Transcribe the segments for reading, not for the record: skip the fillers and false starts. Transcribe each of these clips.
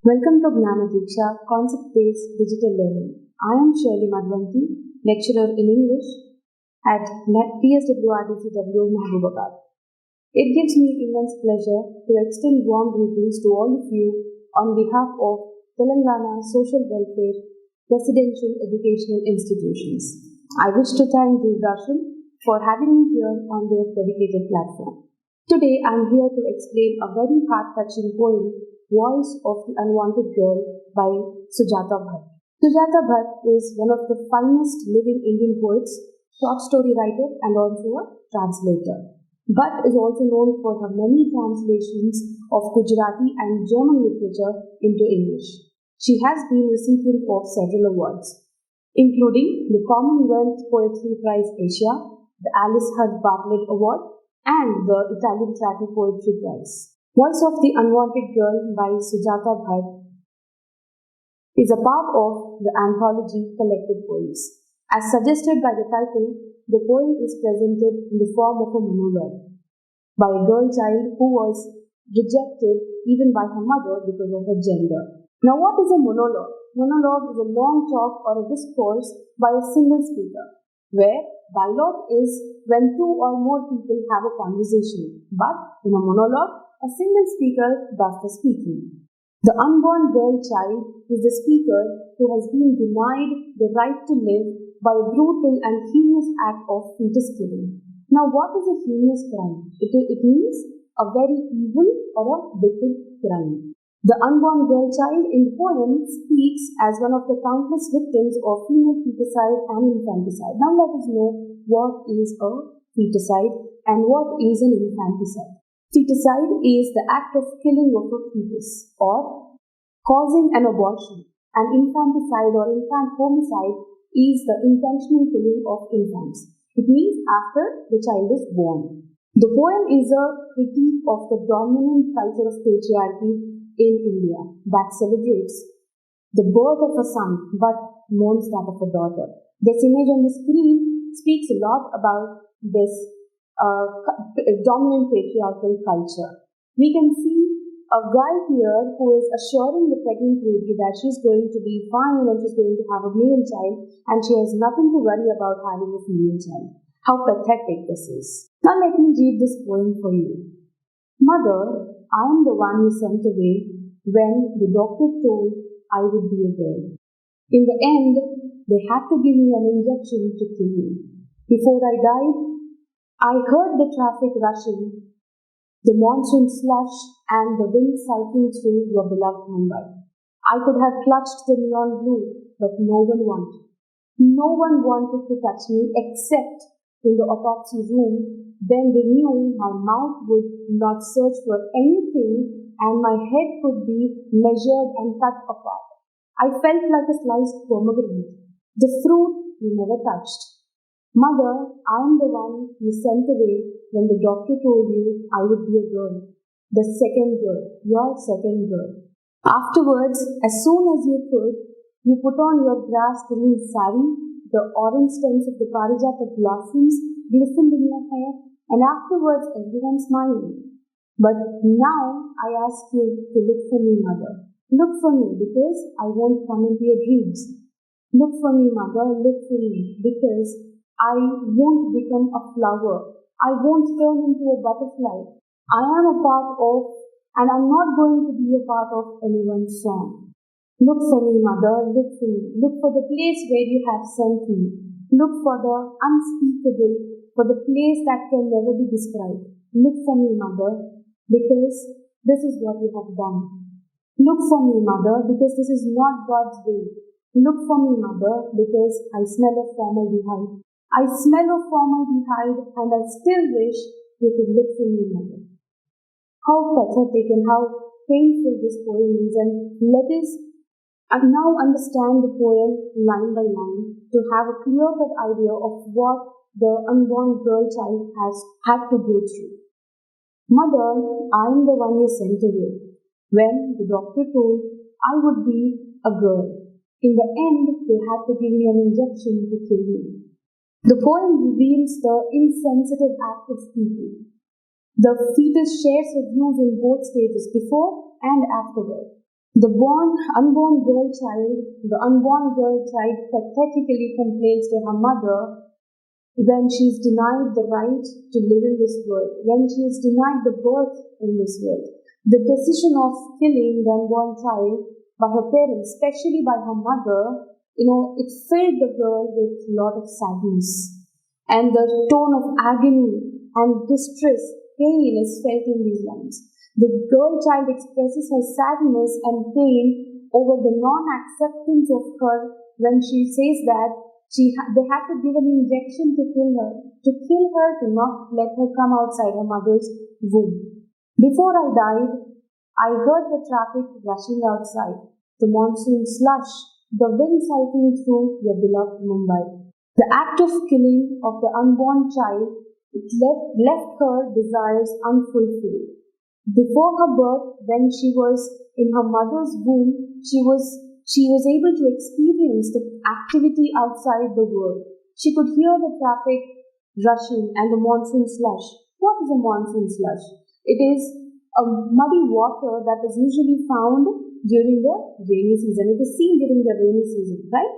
Welcome to GNANA DEEKSHA Concept-Based Digital Learning. I am Shirley, lecturer in English at TSWREIS Mahbubabad. It gives me immense pleasure to extend warm greetings to all of you on behalf of Telangana Social Welfare Residential Educational Institutions. I wish to thank DEEKSHA for having me here on their dedicated platform. Today I am here to explain a very heart-touching poem, Voice of the Unwanted Girl by Sujata Bhatt. Sujata Bhatt is one of the finest living Indian poets, short story writer and also a translator. Bhatt is also known for her many translations of Gujarati and German literature into English. She has been recipient of several awards, including the Commonwealth Poetry Prize Asia, the Alice Hunt Bartlett Award, and the Italian Trattati Poetry Prize. Voice of the Unwanted Girl by Sujata Bhatt is a part of the anthology Collected Poems. As suggested by the title, the poem is presented in the form of a monologue by a girl child who was rejected even by her mother because of her gender. Now, what is a monologue? Monologue is a long talk or a discourse by a single speaker, where dialogue is when two or more people have a conversation, but in a monologue, a single speaker does the speaking. The unborn girl child is the speaker who has been denied the right to live by a brutal and heinous act of fetus killing. Now, what is a heinous crime? It means a very evil or a wicked crime. The unborn girl child in the poem speaks as one of the countless victims of female feticide and infanticide. Now let us know what is a feticide and what is an infanticide. Feticide is the act of killing of a fetus or causing an abortion, and infanticide or infant homicide is the intentional killing of infants. It means after the child is born. The poem is a critique of the dominant culture of patriarchy in India that celebrates the birth of a son but mourns that of a daughter. This image on the screen speaks a lot about this dominant patriarchal culture. We can see a guy here who is assuring the pregnant lady that she's going to be fine and she's going to have a male child and she has nothing to worry about having a female child. How pathetic this is. Now let me read this poem for you. Mother, I am the one you sent away when the doctor told I would be a girl. In the end, they had to give me an injection to kill me. Before I died, I heard the traffic rushing, the monsoon slush and the wind cycling through your beloved Mumbai. I could have clutched the neon blue, but no one wanted. No one wanted to touch me except in the autopsy room. Then they knew my mouth would not search for anything and my head could be measured and cut apart. I felt like a sliced pomegranate, the fruit you never touched. Mother, I am the one you sent away when the doctor told you I would be a girl. The second girl, your second girl. Afterwards, as soon as you could, you put on your grass green sari, the orange stems of the parijata blossoms glistened in your hair, and afterwards everyone smiled. But now I ask you to look for me, mother. Look for me because I won't come into your dreams. Look for me, mother, look for me because I won't become a flower. I won't turn into a butterfly. I am a part of, and I'm not going to be a part of anyone's song. Look for me, mother, look for me. Look for the place where you have sent me. Look for the unspeakable, for the place that can never be described. Look for me, mother, because this is what you have done. Look for me, mother, because this is not God's will. Look for me, mother, because I smell of formaldehyde. I smell of formaldehyde and I still wish you could look for me, mother. How pathetic and how painful this poem is, and let us now understand the poem line by line to have a clear-cut idea of what the unborn girl child has had to go through. Mother, I am the one you sent away when the doctor told I would be a girl. In the end, they had to give me an injection to kill me. The poem reveals the insensitive act of people. The fetus shares her views in both stages, before and afterward. The unborn girl child pathetically complains to her mother when she is denied the right to live in this world, when she is denied the birth in this world. The decision of killing the unborn child by her parents, especially by her mother, it filled the girl with a lot of sadness. And the tone of agony and distress, pain is felt in these lines. The girl child expresses her sadness and pain over the non-acceptance of her when she says that they had to give an injection to kill her, to not let her come outside her mother's womb. Before I died, I heard the traffic rushing outside, the monsoon slush, the wind sighing through your beloved Mumbai. The act of killing of the unborn child left her desires unfulfilled. Before her birth, when she was in her mother's womb, she was able to experience the activity outside the world. She could hear the traffic rushing and the monsoon slush. What is a monsoon slush? It is a muddy water that is usually found during the rainy season. It is seen during the rainy season, right?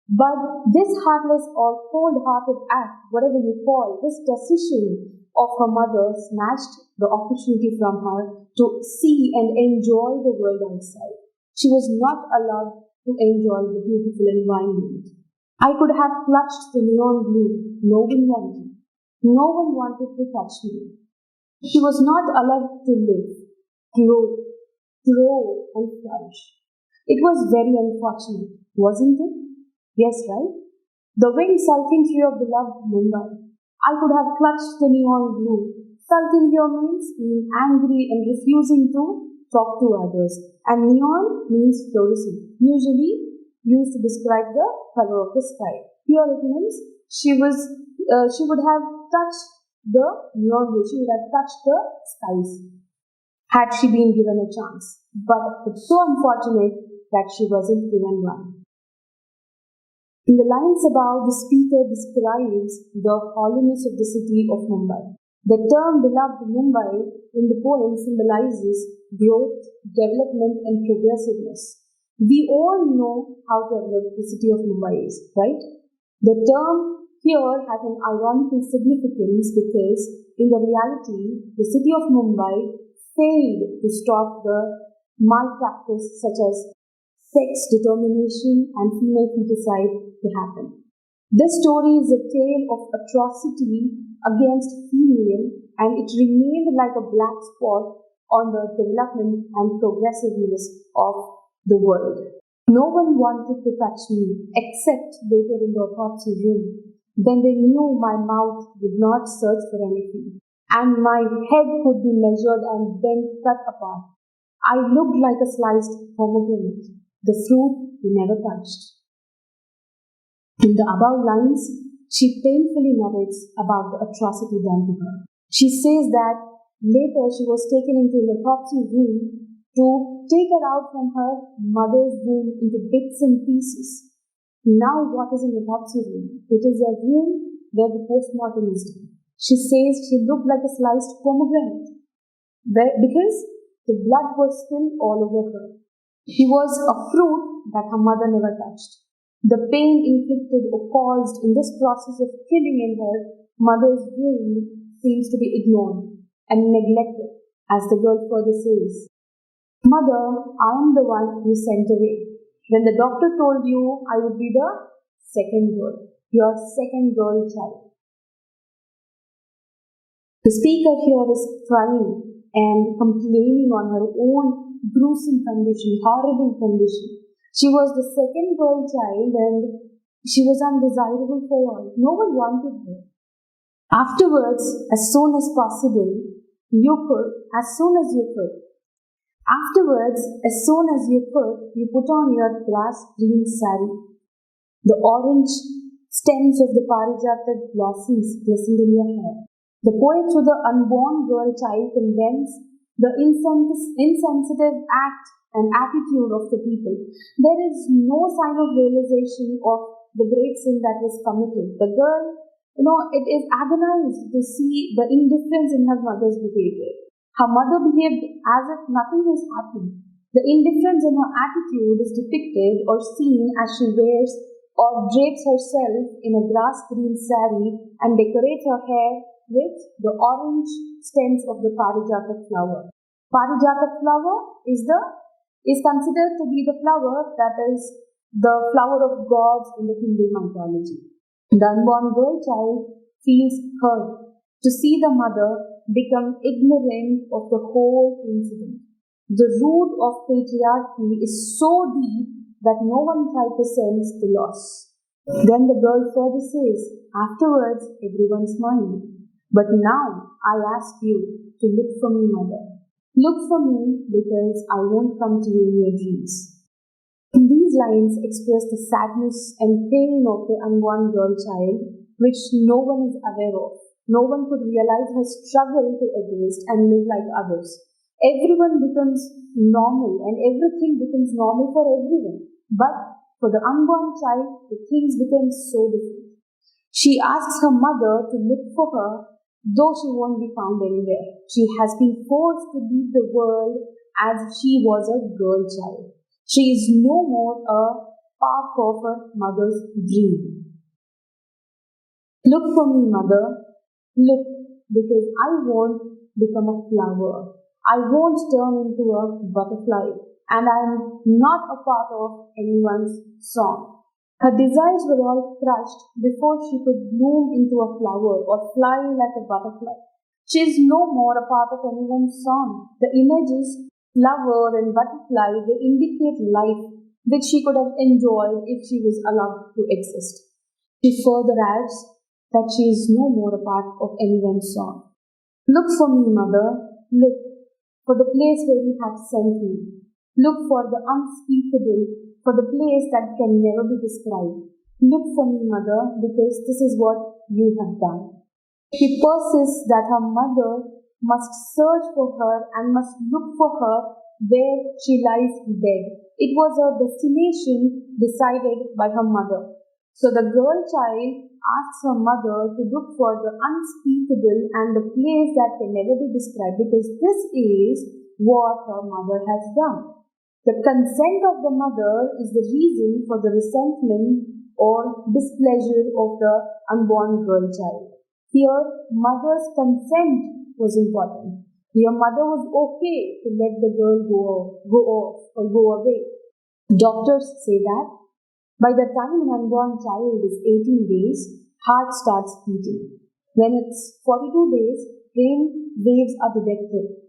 But this heartless or cold-hearted act, whatever you call, this decision of her mother snatched the opportunity from her to see and enjoy the world outside. She was not allowed to enjoy the beautiful environment. I could have clutched the neon blue. No one wanted. No one wanted to touch me. She was not allowed to live, grow and flourish. It was very unfortunate, wasn't it? Yes, right? The wind sulking through your beloved Mumbai. I could have clutched the neon blue. Sulking here means being angry and refusing to talk to others. And neon means fluorescent, usually used to describe the color of the sky. Here it means she would have touched the neon blue. She would have touched the skies had she been given a chance. But it's so unfortunate that she wasn't given one. In the lines above, the speaker describes the hollowness of the city of Mumbai. The term beloved Mumbai in the poem symbolizes growth, development and progressiveness. We all know how developed the city of Mumbai is, right? The term here has an ironical significance because in the reality, the city of Mumbai failed to stop the malpractice such as sex determination and female feticide to happen. This story is a tale of atrocity against female and it remained like a black spot on the development and progressiveness of the world. No one wanted to touch me except later in the autopsy room when they knew my mouth would not search for anything and my head could be measured and then cut apart. I looked like a sliced pomegranate. The fruit he never touched. In the above lines, she painfully narrates about the atrocity done to her. She says that later she was taken into an autopsy room to take her out from her mother's womb into bits and pieces. Now what is an autopsy room? It is a room where the postmortem is done. She says she looked like a sliced pomegranate because the blood was still all over her. She was a fruit that her mother never touched. The pain inflicted or caused in this process of killing in her mother's womb seems to be ignored and neglected, as the girl further says. Mother, I am the one you sent away. When the doctor told you I would be the second girl, your second girl child. The speaker here is crying and complaining on her own gruesome condition, horrible condition. She was the second girl child and she was undesirable for all. No one wanted her. Afterwards, as soon as possible, you put on your grass green sari. The orange stems of the parijata blossoms glistened in your hair. The poet through the unborn girl child condemns the insensitive act and attitude of the people. There is no sign of realization of the great sin that was committed. The girl, it is agonized to see the indifference in her mother's behavior. Her mother behaved as if nothing has happened. The indifference in her attitude is depicted or seen as she wears or drapes herself in a grass green saree and decorates her hair with the orange stems of the Parijata flower. Parijata flower is considered to be the flower that is the flower of gods in the Hindu mythology. The unborn girl child feels hurt to see the mother become ignorant of the whole incident. The root of patriarchy is so deep that no one tried to sense the loss. Then the girl further says, afterwards everyone smiled. But now I ask you to look for me, mother. Look for me because I won't come to you in your dreams. These lines express the sadness and pain of the unborn girl child, which no one is aware of. No one could realize her struggle to exist and live like others. Everyone becomes normal and everything becomes normal for everyone. But for the unborn child, the things become so different. She asks her mother to look for her, though she won't be found anywhere. She has been forced to leave the world as she was a girl child. She is no more a part of her mother's dream. Look for me, mother. Look, because I won't become a flower. I won't turn into a butterfly, and I am not a part of anyone's song. Her desires were all crushed before she could bloom into a flower or fly like a butterfly. She is no more a part of anyone's song. The images, flower and butterfly, they indicate life, which she could have enjoyed if she was allowed to exist. She further adds that she is no more a part of anyone's song. Look for me, mother. Look for the place where you have sent me. Look for the unspeakable, for the place that can never be described. Look for me, mother, because this is what you have done. She persists that her mother must search for her and must look for her where she lies dead. It was a destination decided by her mother. So the girl child asks her mother to look for the unspeakable and the place that can never be described, because this is what her mother has done. The consent of the mother is the reason for the resentment or displeasure of the unborn girl child. Here, mother's consent was important. Here, mother was okay to let the girl go away. Doctors say that by the time an unborn child is 18 days, heart starts beating. When it's 42 days, brain waves are detected.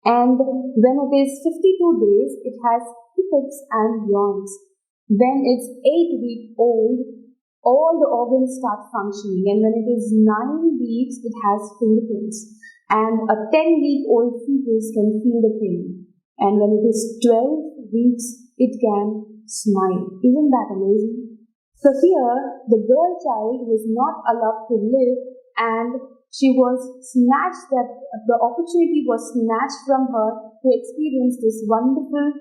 And when it is 52 days, it has hiccups and yawns. When it's 8 weeks old, all the organs start functioning. And when it is 9 weeks, it has fingerprints. And a 10-week-old fetus can feel the pain. And when it is 12 weeks, it can smile. Isn't that amazing? So here, the girl child was not allowed to live, and she was snatched, that the opportunity was snatched from her to experience this wonderful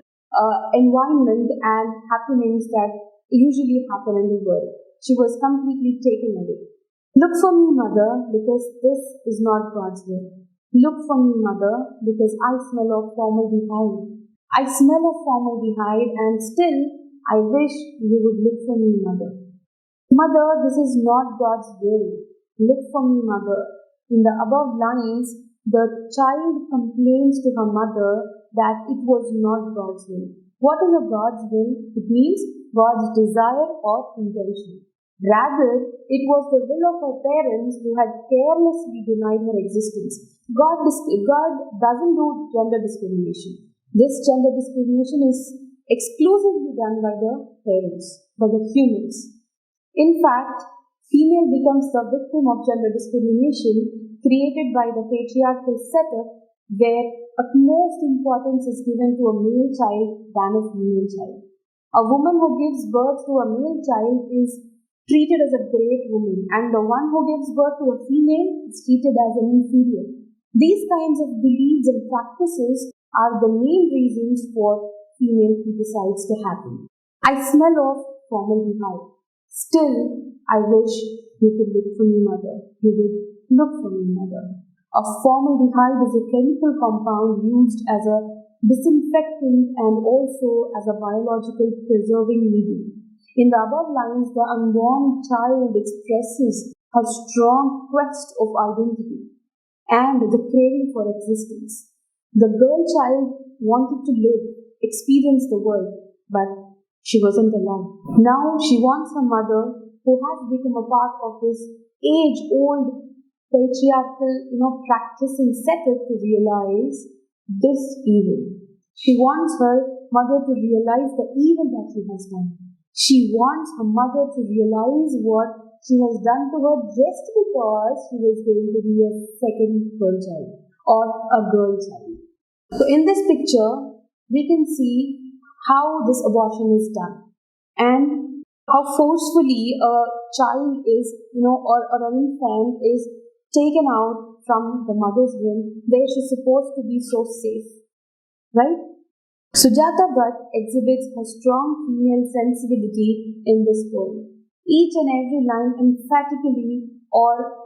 environment and happenings that usually happen in the world. She was completely taken away. Look for me, mother, because this is not God's will. Look for me, mother, because I smell of formaldehyde. I smell of formaldehyde, and still I wish you would look for me, mother. Mother, this is not God's will. Look for me, mother. In the above lines, the child complains to her mother that it was not God's will. What is a God's will? It means God's desire or intention. Rather, it was the will of her parents who had carelessly denied her existence. God doesn't do gender discrimination. This gender discrimination is exclusively done by the parents, by the humans. In fact, female becomes the victim of gender discrimination created by the patriarchal setup, where utmost importance is given to a male child than a female child. A woman who gives birth to a male child is treated as a great woman, and the one who gives birth to a female is treated as an inferior. These kinds of beliefs and practices are the main reasons for female feticides to happen. I smell of formaldehyde. Still, I wish you could look for me, mother. You would look for me, mother. A formaldehyde is a chemical compound used as a disinfectant, and also as a biological preserving medium. In the above lines, the unborn child expresses her strong quest of identity and the craving for existence. The girl child wanted to live, experience the world, but she wasn't alone. Now she wants her mother, who has become a part of this age-old patriarchal, practice and setup, to realize this evil. She wants her mother to realize the evil that she has done. She wants her mother to realize what she has done to her just because she was going to be a second girl child or a girl child. So in this picture, we can see how this abortion is done and how forcefully a child is, or an infant is taken out from the mother's womb where she's supposed to be so safe, right? Sujata Bhatt exhibits her strong female sensibility in this poem. Each and every line emphatically, or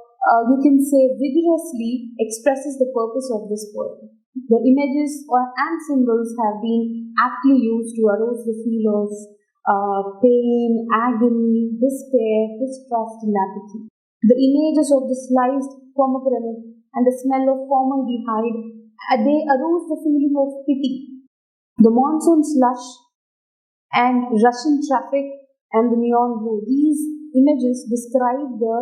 you can say vigorously, expresses the purpose of this poem. The images and symbols have been aptly used to arouse the feelings pain, agony, despair, distrust, and apathy. The images of the sliced pomegranate and the smell of formaldehyde, they arouse the feeling of pity. The monsoon slush and rushing traffic and the neon blue. These images describe the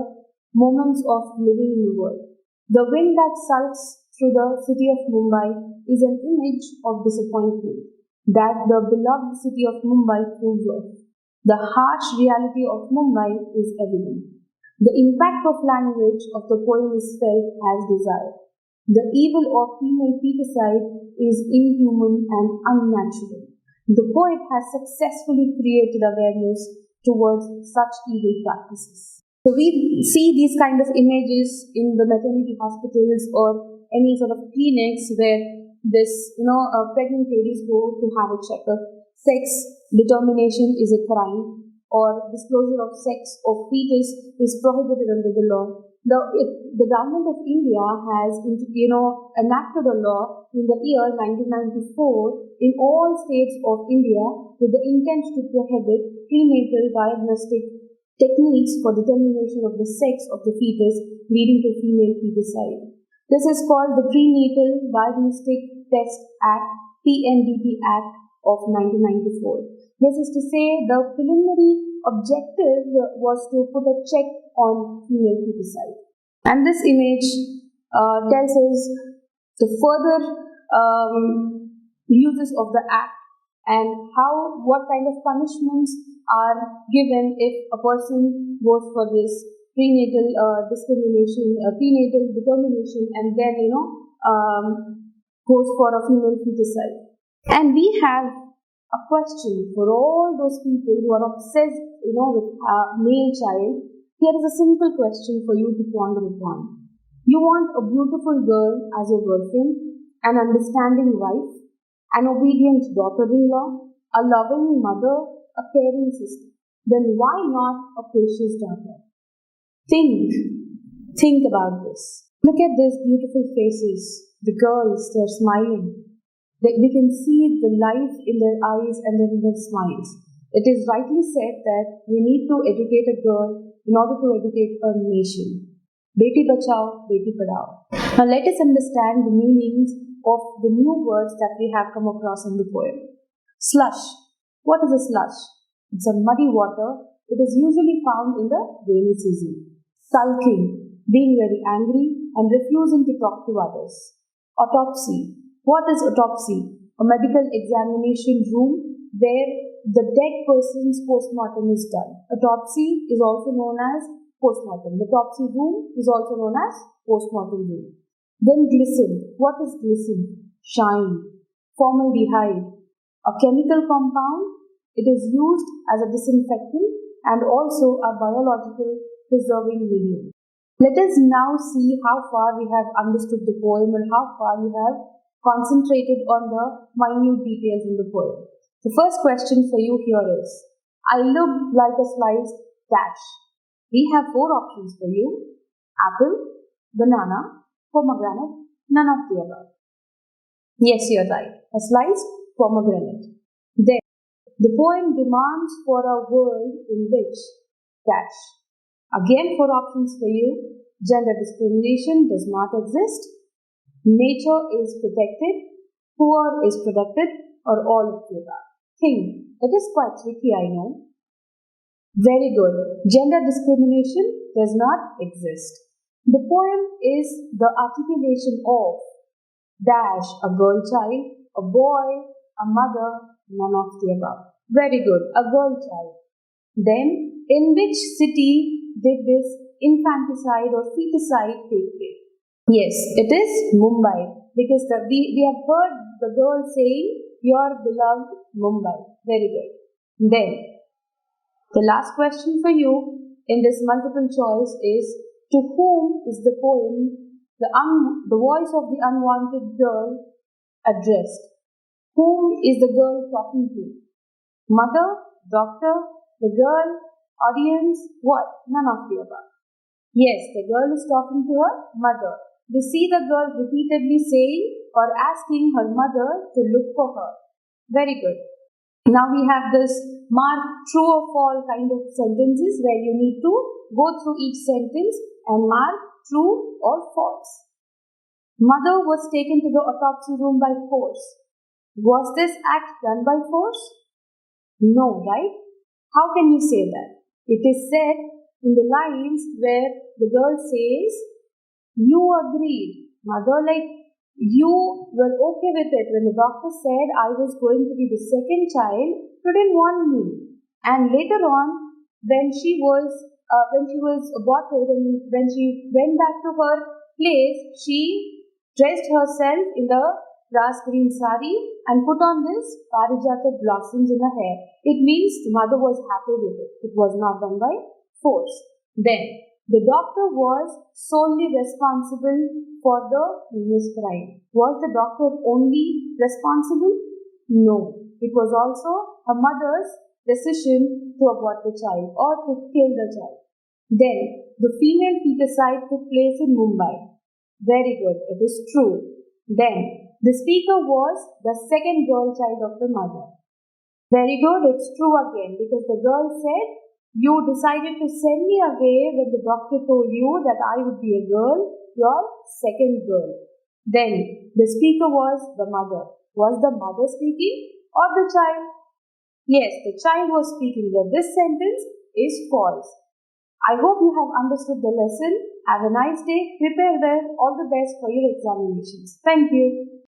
moments of living in the world. The wind that sulks through the city of Mumbai is an image of disappointment that the beloved city of Mumbai proves of. The harsh reality of Mumbai is evident. The impact of language of the poem is felt as desire. The evil of female feticide is inhuman and unnatural. The poet has successfully created awareness towards such evil practices. So we see these kind of images in the maternity hospitals or any sort of clinics where pregnant ladies go to have a checkup. Sex determination is a crime, or disclosure of sex of fetus is prohibited under the law. The government of India has, enacted a law in the year 1994 in all states of India with the intent to prohibit prenatal diagnostic techniques for determination of the sex of the fetus, leading to female feticide. This is called the Prenatal Diagnostic Test Act, PNDT Act of 1994. This is to say the preliminary objective was to put a check on female feticide. And this image tells us the further uses of the act and what kind of punishments are given if a person goes for this prenatal determination and then goes for a female feticide. And we have a question for all those people who are obsessed, with male child. Here is a simple question for you to ponder upon. You want a beautiful girl as your girlfriend, an understanding wife, an obedient daughter-in-law, a loving mother, a caring sister. Then why not a precious daughter? Think about this. Look at these beautiful faces. The girls, they're smiling. We can see the life in their eyes and in their smiles. It is rightly said that we need to educate a girl in order to educate a nation. Beti Bachao, Beti Padhao. Now let us understand the meanings of the new words that we have come across in the poem. Slush. What is a slush? It's a muddy water. It is usually found in the rainy season. Sulking. Being very angry and refusing to talk to others. Autopsy. What is autopsy? A medical examination room where the dead person's postmortem is done. Autopsy is also known as postmortem. The autopsy room is also known as postmortem room. Then glisten. What is glisten? Shine. Formaldehyde. A chemical compound. It is used as a disinfectant and also a biological preserving medium. Let us now see how far we have understood the poem and how far we have concentrated on the minute details in the poem. The first question for you here is, I look like a sliced dash. We have 4 options for you. Apple, banana, pomegranate, none of the above. Yes, you're right. A sliced pomegranate. Then, the poem demands for a world in which dash. Again, four options for you. Gender discrimination does not exist. Nature is protected. Poor is protected. Or all of the above. Think. It is quite tricky, I know. Very good. Gender discrimination does not exist. The poem is the articulation of dash, a girl child, a boy, a mother, none of the above. Very good, a girl child. Then, in which city did this infanticide or feticide take place? Yes, it is Mumbai, because we have heard the girl saying, your beloved Mumbai. Very good. Then, the last question for you in this multiple choice is, to whom is the poem The Voice of the Unwanted Girl addressed? Whom is the girl talking to? Mother, doctor, the girl, audience, what? None of the above. Yes, the girl is talking to her mother. We see the girl repeatedly saying or asking her mother to look for her. Very good. Now we have this mark true or false kind of sentences where you need to go through each sentence and mark true or false. Mother was taken to the autopsy room by force. Was this act done by force? No, right? How can you say that? It is said in the lines where the girl says, you agreed. Mother, you were okay with it when the doctor said I was going to be the second child, you didn't want me. And later on, when she was aborted and when she went back to her place, she dressed herself in the grass green sari and put on this parijata blossoms in her hair. It means the mother was happy with it. It was not done by force. Then, the doctor was solely responsible for the heinous crime. Was the doctor only responsible? No. It was also her mother's decision to abort the child or to kill the child. Then, the female feticide took place in Mumbai. Very good, it is true. Then, the speaker was the second girl child of the mother. Very good, it's true again, because the girl said, you decided to send me away when the doctor told you that I would be a girl, your second girl. Then, the speaker was the mother. Was the mother speaking or the child? Yes, the child was speaking, but this sentence is false. I hope you have understood the lesson. Have a nice day. Prepare well. All the best for your examinations. Thank you.